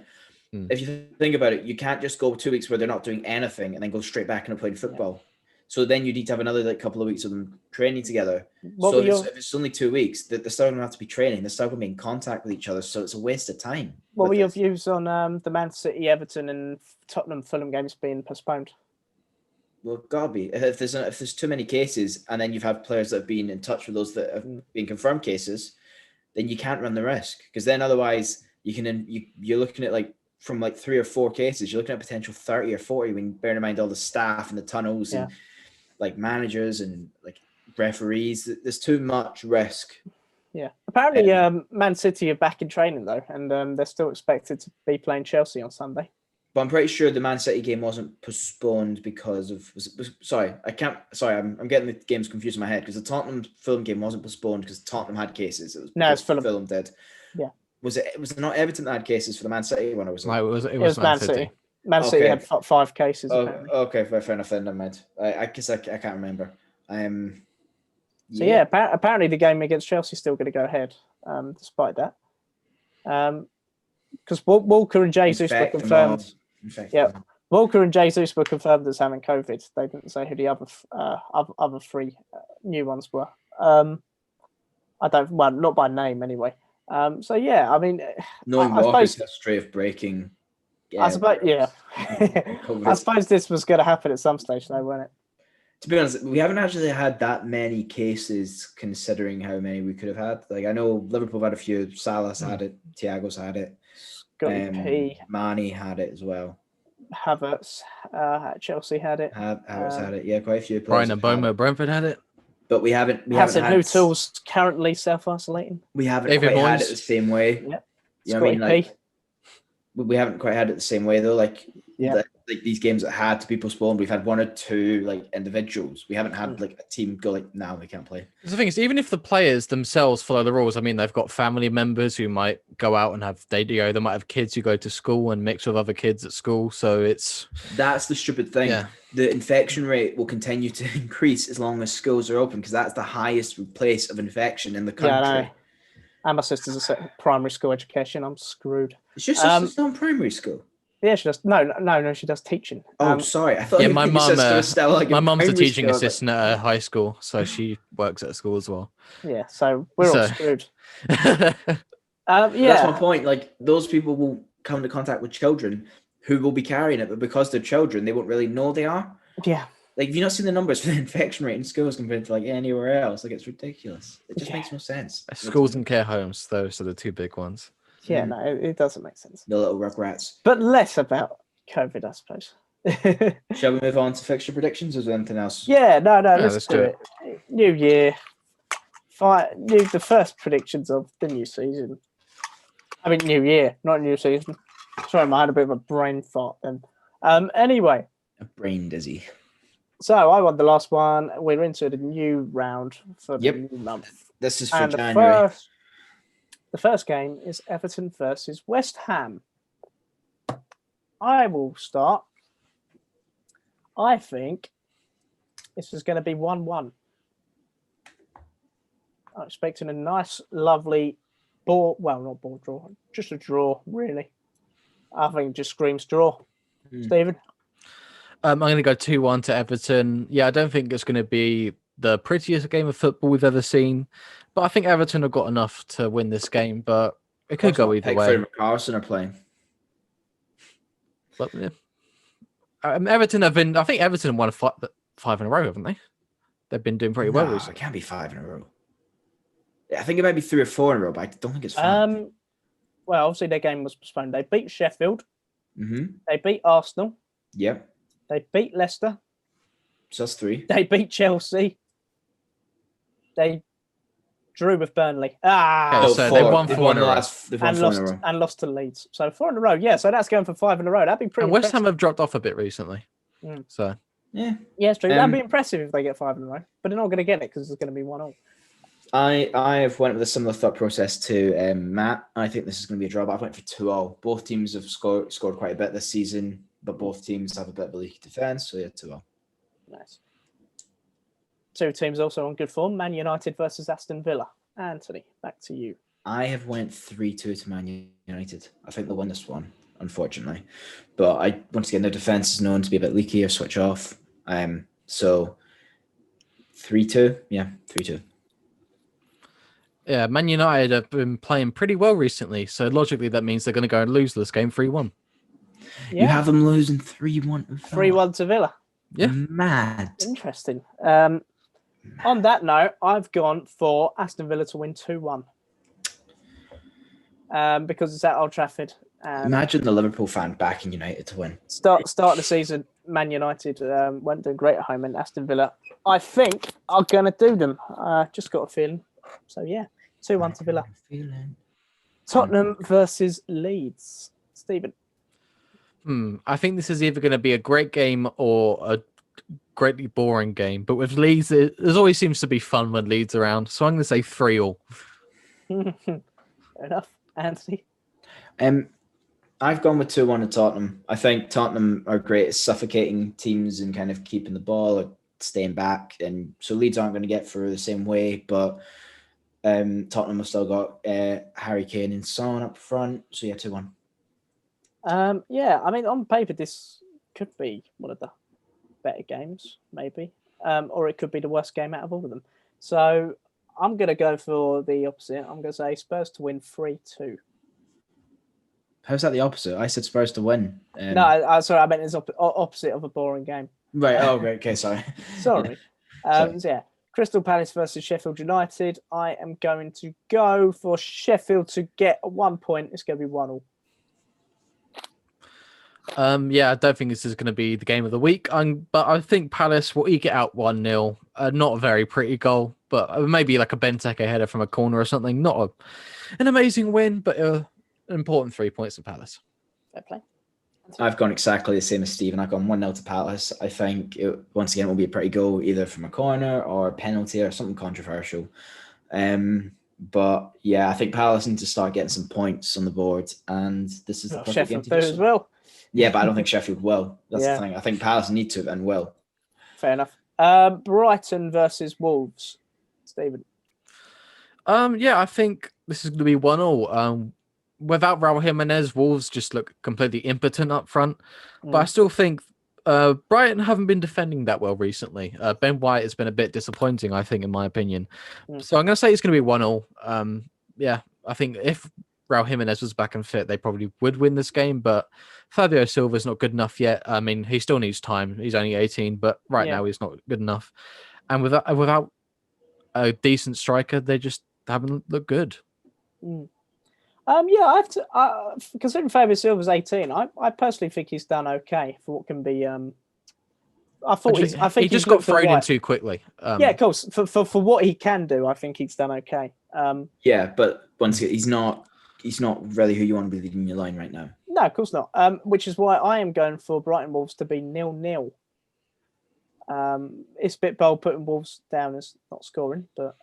if you think about it, you can't just go 2 weeks where they're not doing anything and then go straight back into playing football. Yeah. So then you need to have another like couple of weeks of them training together. So if it's only 2 weeks, they're still going to have to be training. They're still going to be in contact with each other. So it's a waste of time. What were your views on the Man City, Everton, and Tottenham Fulham games being postponed? Well, gotta be. If there's too many cases, and then you've had players that have been in touch with those that have been confirmed cases, then you can't run the risk, because then otherwise you're looking at like from like 3 or 4 cases, you're looking at potential 30 or 40 when bearing in mind all the staff and the tunnels and like managers and like referees. There's too much risk. Yeah. Apparently, Man City are back in training though, and they're still expected to be playing Chelsea on Sunday. But I'm pretty sure the Man City game wasn't postponed because of. I'm getting the games confused in my head, because the Tottenham Fulham game wasn't postponed because Tottenham had cases. It's Fulham. Fulham did. Yeah. Was it not Everton that had cases for the Man City one, or was it? No, it was Man City. Man City had 5 cases. Okay, fair enough then. Never mind. I guess I can't remember. So apparently the game against Chelsea is still going to go ahead, despite that. Because Walker and Jesus were confirmed. Walker and Jesus were confirmed as having COVID. They didn't say who the other 3 new ones were. Not by name anyway. I mean, knowing Walker's history of breaking. I suppose, I suppose this was going to happen at some stage, though, wasn't it? To be honest, we haven't actually had that many cases, considering how many we could have had. Like, I know Liverpool had a few. Salah's had it. Thiago's had it. Mane had it as well. Havertz at Chelsea had it. Havertz had it. Yeah, quite a few Brian players. and Boma at Brentford had it. But we haven't. Nuttall's currently self-isolating. We haven't quite had it the same way. Yep. You know what I mean? Like, we haven't quite had it the same way though. Like, like these games that had to be postponed, we've had 1 or 2 like individuals. We haven't had like a team go like, no, they can't play. The thing is, even if the players themselves follow the rules, I mean, they've got family members who might go out and have they might have kids who go to school and mix with other kids at school. So that's the stupid thing. Yeah. The infection rate will continue to increase as long as schools are open, because that's the highest place of infection in the country. Yeah, I know. And my sister's a primary school education. I'm screwed. Is your sister still in primary school? Yeah, she does. No, she does teaching. Sorry. I thought my mum's a teaching assistant at a high school, so she works at a school as well. Yeah, so we're all screwed. That's my point. Like, those people will come into contact with children who will be carrying it, but because they're children, they won't really know they are. Yeah. Like, have you not seen the numbers for the infection rate in schools compared to like anywhere else? Like, it's ridiculous. It just makes no sense. Schools and care homes, those are the 2 big ones. Yeah, no, it doesn't make sense. The little rugrats. But less about COVID, I suppose. Shall we move on to fixture predictions, or is there anything else? Yeah, no, let's do it. New year. The first predictions of the new season. I mean, new year, not new season. Sorry, I had a bit of a brain fart then. Anyway. A brain dizzy. So I won the last one. We're into the new round for the new month. This is for January. The first game is Everton versus West Ham. I will start. I think this is going to be 1-1. I'm expecting a nice, lovely not ball draw, just a draw, really. I think it just screams draw. Stephen? I'm going to go 2-1 to Everton. Yeah, I don't think it's going to be the prettiest game of football we've ever seen, but I think Everton have got enough to win this game, but it could go either way. Pickford and Carson are playing. But, yeah. Everton have been, I think Everton won 5 in a row, haven't they? They've been doing pretty well recently. It can't be 5 in a row. I think it might be 3 or 4 in a row, but I don't think it's 5. Well, obviously their game was postponed. They beat Sheffield. Mm-hmm. They beat Arsenal. Yep. They beat Leicester. So that's 3. They beat Chelsea. They Drew with Burnley. Okay, Ah, so they won They've four in a row. They've won and 4 in lost a row. and lost to Leeds. So 4 in a row. Yeah, so that's going for 5 in a row. That'd be pretty And West Ham impressive. have dropped off a bit recently. So Yeah. Yeah, it's true. That'd be impressive if they get 5 in a row. But they're not going to get it because it's going to be 1-1. I have went with a similar thought process to Matt. I think this is going to be a draw, but I went for 2-2. Both teams have scored quite a bit this season, but both teams have a bit of a leaky defence, so yeah, 2-2. Nice. 2 teams also on good form. Man United versus Aston Villa. Anthony, back to you. I have went 3-2 to Man United. I think they'll win this one, unfortunately. But once again, their defence is known to be a bit leaky or switch off. So 3-2. Yeah, 3-2. yeah, Man United have been playing pretty well recently. So logically, that means they're going to go and lose this game 3-1. You have them losing 3-1. 3-1 to Villa. Yeah. Mad. Interesting. On that note, I've gone for Aston Villa to win 2-1. Because it's at Old Trafford. Imagine the Liverpool fan backing United to win. Start of the season, Man United weren't doing great at home, and Aston Villa, I think, are going to do them. Just got a feeling. So, yeah, 2-1 to Villa. Tottenham versus Leeds. Stephen. I think this is either going to be a great game or a greatly boring game. But with Leeds, there always seems to be fun when Leeds are around. So I'm going to say 3-3. Fair enough. Anthony? I've gone with 2-1 to Tottenham. I think Tottenham are great at suffocating teams and kind of keeping the ball or staying back. And so Leeds aren't going to get through the same way. But Tottenham have still got Harry Kane and Son up front. So yeah, 2-1. Yeah, I mean, on paper, this could be one of the better games, maybe. Or it could be the worst game out of all of them. So I'm going to go for the opposite. I'm going to say Spurs to win 3-2. How's that the opposite? I said Spurs to win. No, sorry, I meant it's opposite of a boring game. Right. Oh, right. Okay, sorry. Sorry. Sorry. So yeah, Crystal Palace versus Sheffield United. I am going to go for Sheffield to get 1 point. It's going to be 1-1. Yeah, I don't think this is going to be the game of the week. But I think Palace will eke it out 1-0. Not a very pretty goal, but maybe like a Benteke header from a corner or something. Not an amazing win, but an important 3 points to Palace. Fair play. I've gone exactly the same as Stephen. I've gone 1-0 to Palace. I think once again it will be a pretty goal, either from a corner or a penalty or something controversial. But yeah, I think Palace need to start getting some points on the board, and this is the perfect game to do as well. Yeah, but I don't think Sheffield will. That's the thing. I think Palace need to and will. Fair enough. Brighton versus Wolves. Stephen. Yeah, I think this is going to be 1-1. Without Raul Jimenez, Wolves just look completely impotent up front. But I still think Brighton haven't been defending that well recently. Ben White has been a bit disappointing, I think, in my opinion. So I'm going to say it's going to be 1-1. Yeah, I think if Raul Jimenez was back and fit, they probably would win this game. But Fabio Silva's not good enough yet. I mean, he still needs time. He's only 18, but right now he's not good enough. And without a decent striker, they just haven't looked good. Yeah, I have to. Considering Fabio Silva's 18, I personally think he's done okay for what can be. I think he just got thrown in too quickly. Yeah, of course. For what he can do, I think he's done okay. Yeah, but once again, he's not really who you want to be leading your line right now. No, of course not. Which is why I am going for Brighton Wolves to be 0-0. It's a bit bold putting Wolves down as not scoring, but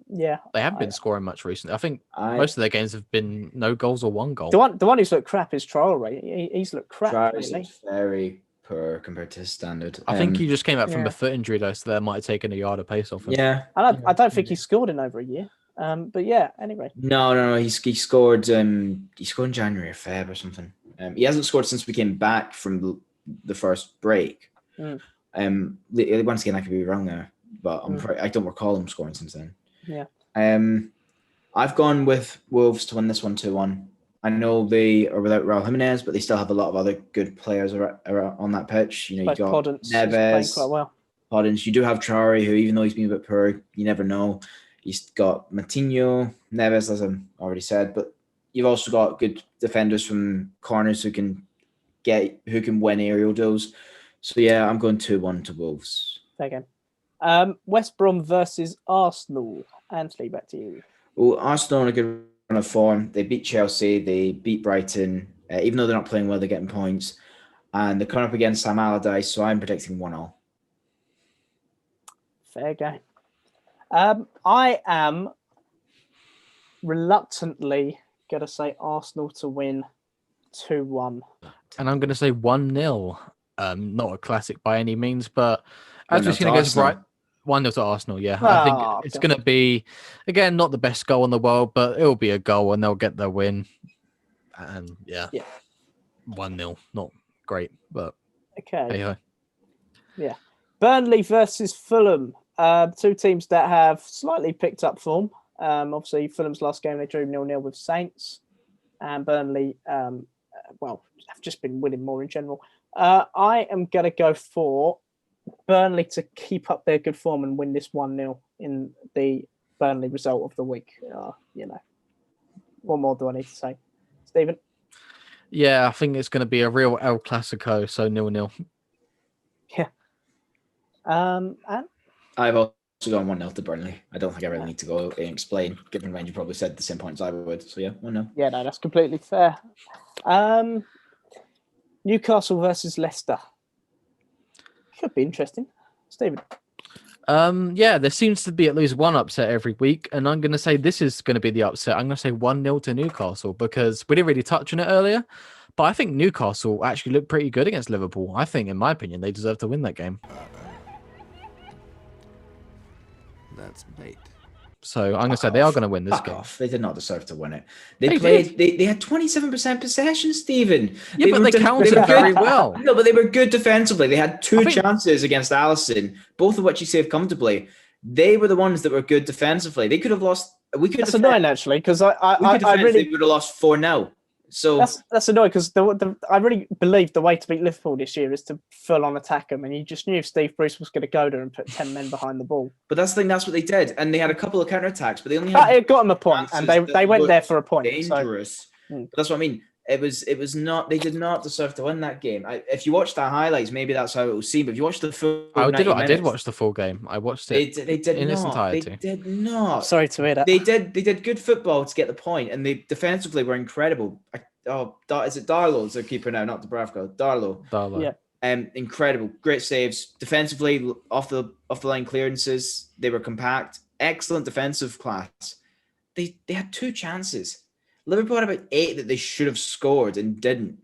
yeah. They haven't been scoring much recently. I think most of their games have been no goals or 1 goal. The one who's looked crap is Traore. He's looked crap. Traore's very poor compared to his standard. I think he just came out from a foot injury though, so that might have taken a yard of pace off him. Yeah. And I don't think he's scored in over a year. But yeah, anyway. No. He scored. He scored in January or Feb or something. He hasn't scored since we came back from the first break. Once again, I could be wrong there, but I don't recall him scoring since then. Yeah. I've gone with Wolves to win this one 2-1. I know they are without Raul Jimenez, but they still have a lot of other good players on that pitch. You know, you got Podence Neves, quite well. Podence. You do have Traore, who even though he's been a bit poor, you never know. He's got Matinho, Neves, as I already said, but you've also got good defenders from corners who can win aerial duels. So yeah, I'm going 2-1 to Wolves. Fair game. West Brom versus Arsenal. Anthony, back to you. Well, Arsenal on a good run of form. They beat Chelsea. They beat Brighton. Even though they're not playing well, they're getting points. And they're coming up against Sam Allardyce, so I'm predicting 1-0. Fair game. I am reluctantly going to say Arsenal to win 2-1. And I'm going to say 1-0. Not a classic by any means, but as 1-0 we've seen to against Arsenal. 1-0 to Arsenal, yeah. I think it's going to be, again, not the best goal in the world, but it'll be a goal and they'll get their win. And yeah. 1-0. Not great, but Okay. hey-ho. Yeah. Burnley versus Fulham. Two teams that have slightly picked up form. Obviously, Fulham's last game, they drew 0-0 with Saints. And Burnley, have just been winning more in general. I am going to go for Burnley to keep up their good form and win this 1-0 in the Burnley result of the week. What more do I need to say? Stephen? Yeah, I think it's going to be a real El Clasico, so 0-0. Yeah. And I've also gone 1-0 to Burnley. I don't think I really need to go and explain, given when you probably said the same points I would. So yeah, 1-0. Yeah, no, that's completely fair. Newcastle versus Leicester. Could be interesting. Stephen? Yeah, there seems to be at least one upset every week, and I'm going to say this is going to be the upset. I'm going to say 1-0 to Newcastle because we didn't really touch on it earlier, but I think Newcastle actually looked pretty good against Liverpool. I think, in my opinion, they deserve to win that game. That's bait. So I'm going to say they are going to win this Fuck game. off. They did not deserve to win it. They They had 27% possession, Stephen. Yeah, but they counted very well. No, but they were good defensively. They had two chances against Allison, both of which he saved comfortably. They were the ones that were good defensively. They could have lost. That's annoying, actually, because I really would have lost 4-0. So that's annoying because I really believe the way to beat Liverpool this year is to full on attack them, and you just knew Steve Bruce was going to go there and put 10 men behind the ball. But that's the thing. That's what they did, and they had a couple of counterattacks, but they only had. It got them a point, and they went there for a point. Dangerous. But that's what I mean. It was not. They did not deserve to win that game. If you watch the highlights, maybe that's how it will seem. But if you watch the full, I did watch the full game. I watched it. They did in its not. entirety. They did not. Sorry to hear that. They did good football to get the point, and they defensively were incredible. Is it Darlow's their keeper now, not Dubravka? Darlow. Yeah. Incredible, great saves. Defensively, off the line clearances, they were compact. Excellent defensive class. They had two chances. Liverpool had about 8 that they should have scored and didn't.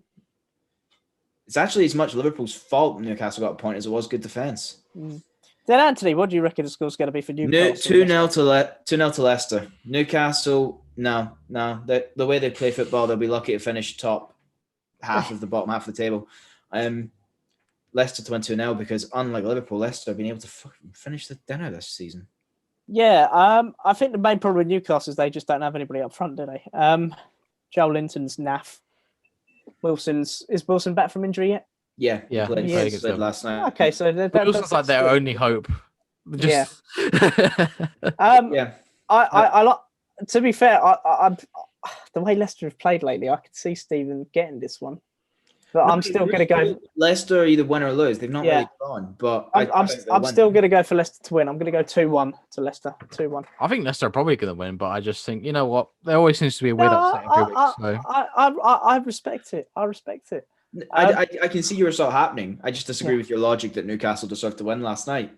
It's actually as much Liverpool's fault Newcastle got a point as it was good defense. Then Anthony, what do you reckon the score's going to be for Newcastle? 2-0 to Leicester. Newcastle, no. The way they play football, they'll be lucky to finish top half of the bottom half of the table. Leicester to win 2-0 because unlike Liverpool, Leicester have been able to finish the dinner this season. Yeah, I think the main problem with Newcastle is they just don't have anybody up front, do they? Joe Linton's naff. Is Wilson back from injury yet? Yeah. He played last night. Okay, so Wilson's like their only hope. Just... Yeah. I like. To be fair, I the way Leicester have played lately, I could see Stephen getting this one. But I'm still going to go. Leicester either win or lose. They've not really gone, but I'm still going to go for Leicester to win. I'm going to go 2-1 to Leicester. 2-1. I think Leicester are probably going to win, but I just think, you know what? There always seems to be a weird upset every week. So I respect it. I respect it. I can see your result happening. I just disagree with your logic that Newcastle deserved to win last night.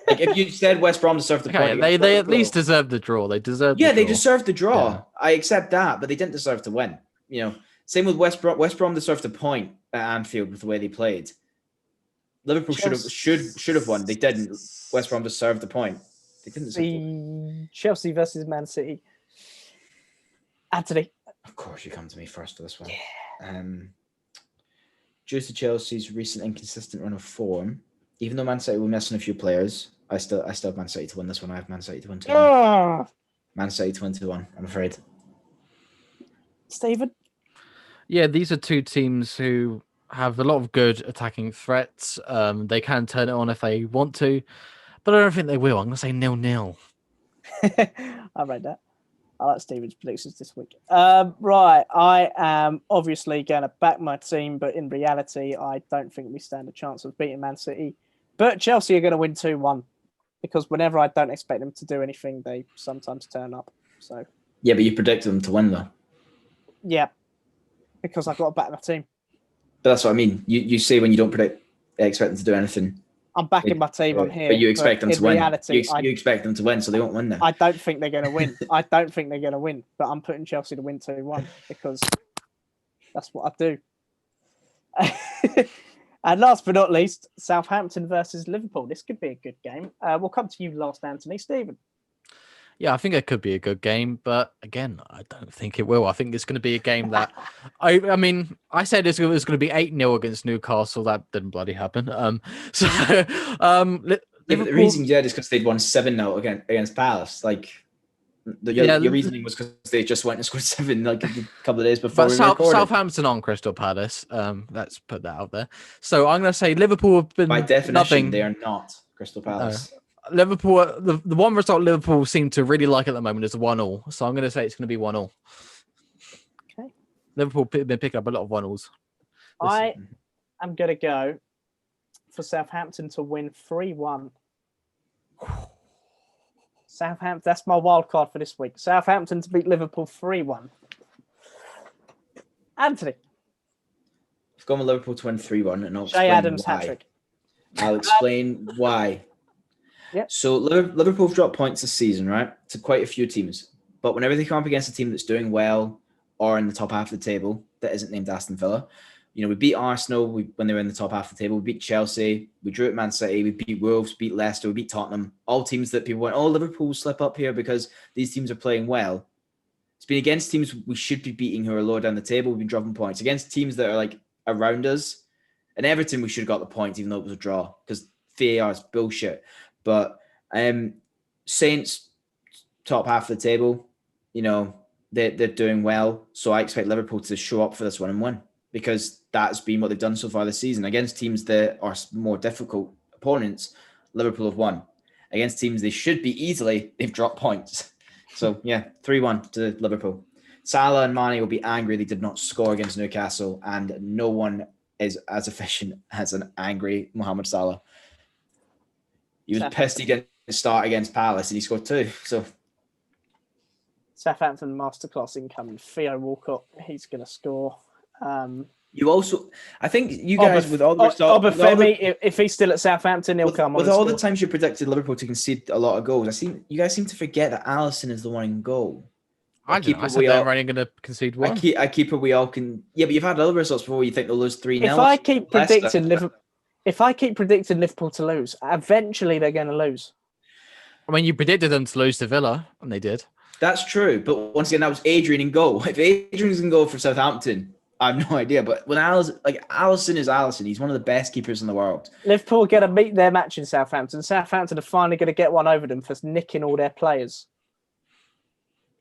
Like if you said West Brom deserved the point, they at least deserved the draw. They deserved. They deserved the draw. Yeah. I accept that, but they didn't deserve to win. Same with West Brom. West Brom deserved a point at Anfield with the way they played. Liverpool should have won. They didn't. West Brom deserved the point. They didn't deserve Chelsea versus Man City. Anthony. Of course, you come to me first for this one. Yeah. Due to Chelsea's recent inconsistent run of form, even though Man City were missing a few players, I still have Man City to win this one. I have Man City to win 2-1. Man City to win 2-1, I'm afraid. Stephen? Yeah, these are two teams who have a lot of good attacking threats. They can turn it on if they want to, but I don't think they will. I'm going to say 0-0. I read that. I like Stephen's predictions this week. Right, I am obviously going to back my team, but in reality, I don't think we stand a chance of beating Man City. But Chelsea are going to win 2-1. because whenever I don't expect them to do anything, they sometimes turn up. So Yeah, but you predict them to win though. yeah, because I've got to back my team. But that's what I mean. You say when you don't expect them to do anything. I'm backing my team on here. But you expect them to win. Reality, You expect them to win, so they won't win now. I don't think they're going to win. But I'm putting Chelsea to win 2-1 because that's what I do. And last but not least, Southampton versus Liverpool. This could be a good game. We'll come to you last, Anthony. Stephen. Yeah, I think it could be a good game, but again, I don't think it will. I think it's going to be a game that, I mean, I said it was going to be 8-0 against Newcastle. That didn't bloody happen. The reason you did is because they'd won 7-0 against Palace. Like, your reasoning was because they just went and scored 7 like a couple of days before. But Southampton on Crystal Palace. Let's put that out there. So I'm going to say Liverpool have been by definition nothing. They are not Crystal Palace. Liverpool, the one result Liverpool seem to really like at the moment is 1-1. So I'm going to say it's going to be 1-1. Okay. Liverpool have been picking up a lot of 1-0s. I am going to go for Southampton to win 3-1. Southampton, that's my wild card for this week. Southampton to beat Liverpool 3-1. Anthony. I've gone with Liverpool to win 3-1, and I'll Jay explain Adams why. hat-trick. I'll explain why. Yep. So Liverpool have dropped points this season, right, to quite a few teams. But whenever they come up against a team that's doing well or in the top half of the table that isn't named Aston Villa, we beat Arsenal when they were in the top half of the table. We beat Chelsea. We drew at Man City. We beat Wolves, beat Leicester, we beat Tottenham. All teams that people went, Liverpool will slip up here because these teams are playing well. It's been against teams we should be beating who are lower down the table. We've been dropping points. Against teams that are like around us. And Everton, we should have got the points even though it was a draw because VAR is bullshit. But Saints, top half of the table, they're doing well. So I expect Liverpool to show up for this one and win because that's been what they've done so far this season. Against teams that are more difficult opponents, Liverpool have won. Against teams they should be easily, they've dropped points. So, 3-1 to Liverpool. Salah and Mane will be angry they did not score against Newcastle, and no one is as efficient as an angry Mohamed Salah. He was pissed he didn't start against Palace and he scored 2. So Southampton masterclass incoming. Theo Walcott, he's going to score. You also, I think you guys with all the Obafemi, if he's still at Southampton, he'll come on. With all the times you predicted Liverpool to concede a lot of goals, you guys seem to forget that Alisson is the one in goal. I said they're only going to concede 1. I keep it. We all can. Yeah, but you've had other results before. You think they'll lose 3-0. If I keep predicting Liverpool to lose, eventually they're going to lose. I mean, you predicted them to lose to Villa, and they did. That's true, but once again, that was Adrian in goal. If Adrian's in goal for Southampton, I have no idea. But when Alisson is Alisson, he's one of the best keepers in the world. Liverpool are going to meet their match in Southampton. Southampton are finally going to get one over them for nicking all their players.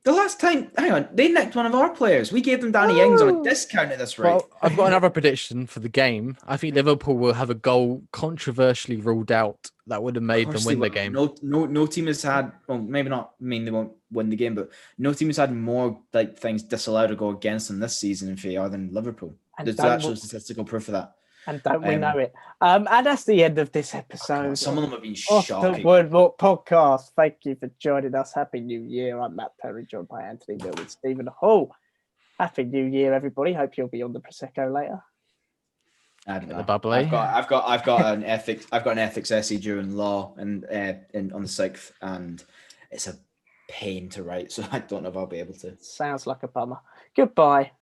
The last time, hang on, they nicked one of our players. We gave them Danny Ings on a discount at this rate. Well, I've got another prediction for the game. I think Liverpool will have a goal controversially ruled out that would have made them win the game. No team has had, well, maybe not, they won't win the game, but no team has had more things disallowed to go against them this season in VAR than Liverpool. There's actual statistical proof of that. And don't we know it? And that's the end of this episode. Some of them have been shocking. The Woodwork Podcast. Thank you for joining us. Happy New Year. I'm Matt Perry, joined by Anthony Milne and Stephen Hall. Happy New Year, everybody. Hope you'll be on the Prosecco later. I don't know. The bubbly. I've got an ethics essay during law and on the 6th, and it's a pain to write. So I don't know if I'll be able to. Sounds like a bummer. Goodbye.